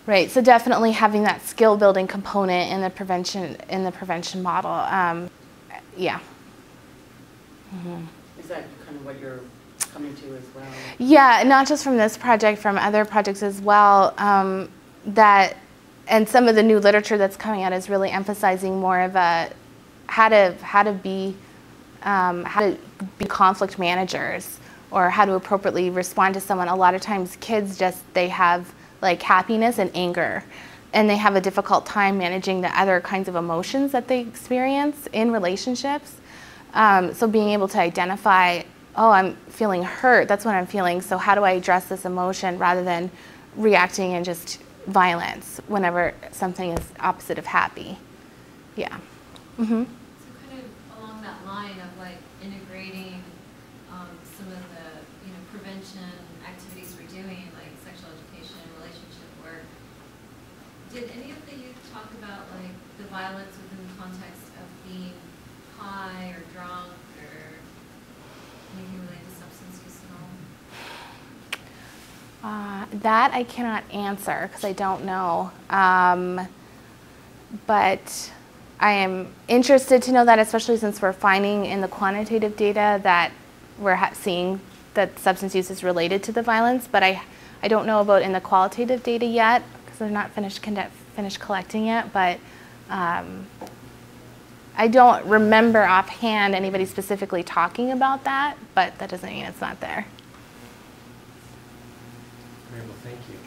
Right. So definitely having that skill building component in the prevention model. Yeah. Is that kind of what you're coming to as well? Yeah, not just from this project, from other projects as well. That, and some of the new literature that's coming out is really emphasizing more of a how to be conflict managers, or how to appropriately respond to someone. A lot of times kids they have like happiness and anger, and they have a difficult time managing the other kinds of emotions that they experience in relationships. So being able to identify, oh, I'm feeling hurt, that's what I'm feeling, so how do I address this emotion rather than reacting in just violence whenever something is opposite of happy. Yeah. So kind of along that line of like integrating some of the prevention activities we're doing, like sexual education, relationship work. Did any of the youth talk about like the violence within the context of being high or drunk or anything related to substance use at all? That I cannot answer because I don't know. But I am interested to know that, especially since we're finding in the quantitative data that we're seeing that substance use is related to the violence. But I don't know about in the qualitative data yet because they're not finished collecting yet. But I don't remember offhand anybody specifically talking about that, but that doesn't mean it's not there. Very well, thank you.